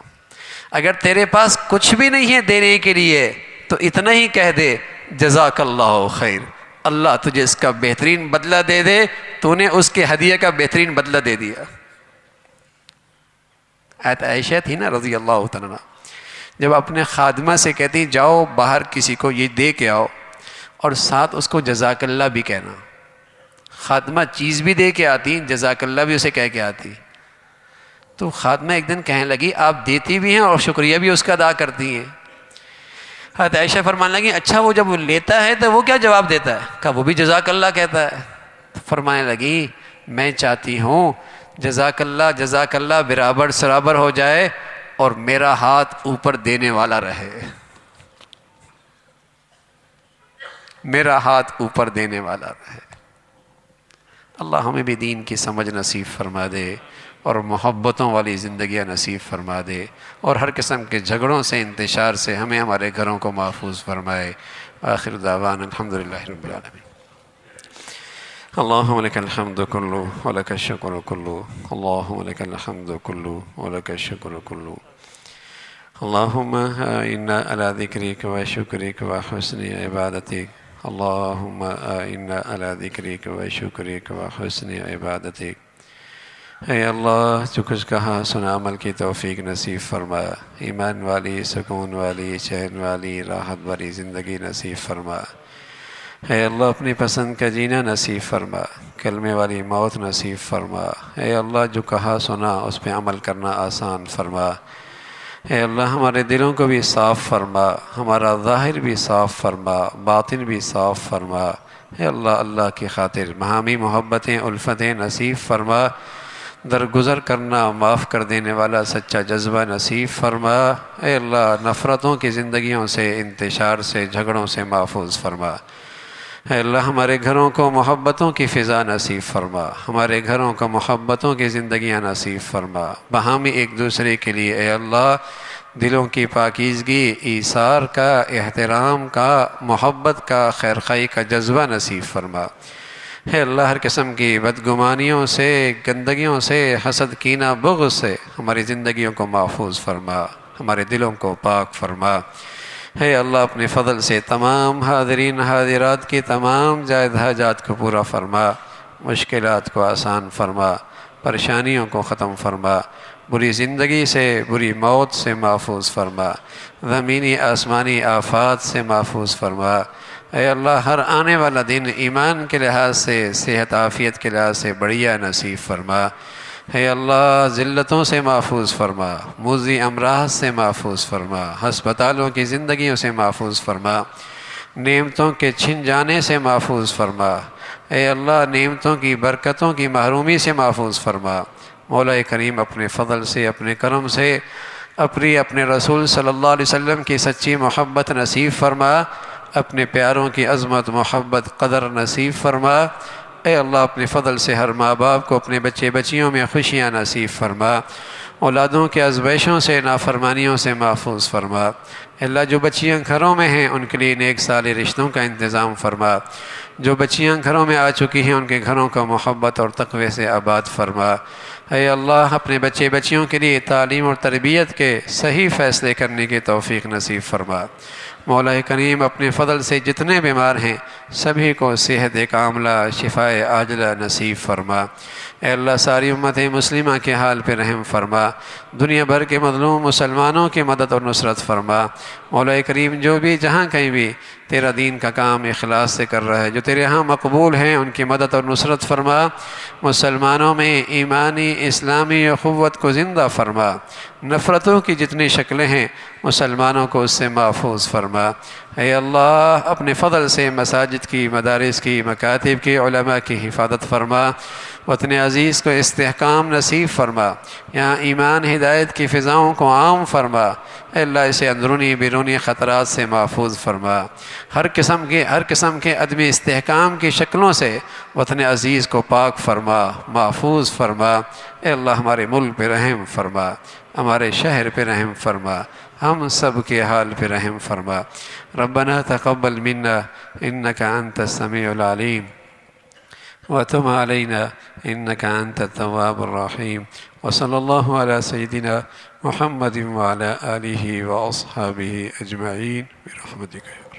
اگر تیرے پاس کچھ بھی نہیں ہے دینے کے لیے تو اتنا ہی کہہ دے جزاک اللہ خیر، اللہ تجھے اس کا بہترین بدلہ دے دے، تو نے اس کے ہدیہ کا بہترین بدلہ دے دیا. آیت عائشہ تھی نا رضی اللہ تعالیٰ، جب اپنے خادمہ سے کہتی جاؤ باہر کسی کو یہ دے کے آؤ، اور ساتھ اس کو جزاک اللہ بھی کہنا. خادمہ چیز بھی دے کے آتی، جزاک اللہ بھی اسے کہہ کے آتی. تو خادمہ ایک دن کہنے لگی آپ دیتی بھی ہیں اور شکریہ بھی اس کا ادا کرتی ہیں. حضرت عائشہ فرمانے لگی اچھا وہ جب وہ لیتا ہے تو وہ کیا جواب دیتا ہے؟ کہا وہ بھی جزاک اللہ کہتا ہے. فرمانے لگی میں چاہتی ہوں جزاک اللہ برابر سرابر ہو جائے اور میرا ہاتھ اوپر دینے والا رہے، میرا ہاتھ اوپر دینے والا رہے. اللہ ہمیں بھی دین کی سمجھ نصیب فرما دے اور محبتوں والی زندگیاں نصیب فرما دے، اور ہر قسم کے جھگڑوں سے، انتشار سے ہمیں ہمارے گھروں کو محفوظ فرمائے. آخر دعوانا الحمدللہ رب العالمین. اللہم لک الحمد کلو ولک الشکر کلو، اللہم لک الحمد کلو ولک الشکر کلو. اللہم انا علی ذکرک و شکرک و حسن عبادتک، اللہم انا علی ذکرک و شکرک و حسن عبادتک. اے اللہ جو کچھ کہا سنا عمل کی توفیق نصیب فرما، ایمان والی، سکون والی، چین والی، راحت والی زندگی نصیب فرما. اے اللہ اپنی پسند کا جینا نصیب فرما، کلمے والی موت نصیب فرما. اے اللہ جو کہا سنا اس پہ عمل کرنا آسان فرما. اے اللہ ہمارے دلوں کو بھی صاف فرما، ہمارا ظاہر بھی صاف فرما، باطن بھی صاف فرما. اے اللہ اللہ کی خاطر باہمی محبتیں، الفتیں نصیب فرما. درگزر کرنا، معاف کر دینے والا سچا جذبہ نصیب فرما. اے اللہ نفرتوں کی زندگیوں سے، انتشار سے، جھگڑوں سے محفوظ فرما. اے اللہ ہمارے گھروں کو محبتوں کی فضا نصیب فرما، ہمارے گھروں کو محبتوں کی زندگیاں نصیب فرما. باہمی ایک دوسرے کے لیے اے اللہ دلوں کی پاکیزگی، ایثار کا، احترام کا، محبت کا، خیرخواہی کا جذبہ نصیب فرما۔ ہے اللہ ہر قسم کی بدگمانیوں سے، گندگیوں سے، حسد کینہ بغض سے ہماری زندگیوں کو محفوظ فرما، ہمارے دلوں کو پاک فرما۔ ہے اللہ اپنے فضل سے تمام حاضرین حاضرات کی تمام جائز حاجات کو پورا فرما، مشکلات کو آسان فرما، پریشانیوں کو ختم فرما، بری زندگی سے، بری موت سے محفوظ فرما، زمینی آسمانی آفات سے محفوظ فرما۔ اے اللہ ہر آنے والا دن ایمان کے لحاظ سے، صحت عافیت کے لحاظ سے بڑھیا نصیب فرما۔ اے اللہ ذلتوں سے محفوظ فرما، موذی امراض سے محفوظ فرما، ہسپتالوں کی زندگیوں سے محفوظ فرما، نعمتوں کے چھن جانے سے محفوظ فرما۔ اے اللہ نعمتوں کی برکتوں کی محرومی سے محفوظ فرما۔ مولا کریم اپنے فضل سے، اپنے کرم سے، اپنے رسول صلی اللہ علیہ وسلم کی سچی محبت نصیب فرما، اپنے پیاروں کی عظمت محبت قدر نصیب فرما۔ اے اللہ اپنے فضل سے ہر ماں باپ کو اپنے بچے بچیوں میں خوشیاں نصیب فرما، اولادوں کے ازبیشوں سے، نافرمانیوں سے محفوظ فرما۔ اے اللہ جو بچیاں گھروں میں ہیں ان کے لیے نیک صالح رشتوں کا انتظام فرما، جو بچیاں گھروں میں آ چکی ہیں ان کے گھروں کا محبت اور تقوی سے آباد فرما۔ اے اللہ اپنے بچے بچیوں کے لیے تعلیم اور تربیت کے صحیح فیصلے کرنے کی توفیق نصیب فرما۔ مولا کریم اپنے فضل سے جتنے بیمار ہیں سبھی کو صحت کاملہ، شفاء عاجلہ نصیب فرما۔ اے اللہ ساری امت مسلمہ کے حال پہ رحم فرما، دنیا بھر کے مظلوم مسلمانوں کی مدد اور نصرت فرما۔ مولا کریم جو بھی جہاں کہیں بھی تیرا دین کا کام اخلاص سے کر رہا ہے، جو تیرے ہاں مقبول ہیں، ان کی مدد اور نصرت فرما۔ مسلمانوں میں ایمانی اسلامی اخوت کو زندہ فرما، نفرتوں کی جتنی شکلیں ہیں مسلمانوں کو اس سے محفوظ فرما۔ اے اللہ اپنے فضل سے مساجد کی، مدارس کی، مکاتب کی، علماء کی حفاظت فرما، وطن عزیز کو استحکام نصیب فرما، یہاں ایمان ہدایت کی فضاؤں کو عام فرما۔ اے اللہ اسے اندرونی بیرونی خطرات سے محفوظ فرما، ہر قسم کے عدم استحکام کی شکلوں سے وطن عزیز کو پاک فرما، محفوظ فرما۔ اے اللہ ہمارے ملک پہ رحم فرما، ہمارے شہر پہ رحم فرما، ہم سب کے حال پہ رحم فرما۔ ربنا تقبل منا انك انت السميع العليم وتب علينا انك انت التواب الرحيم، وصلى الله على سيدنا محمد وعلى آله وأصحابه أجمعين برحمتك۔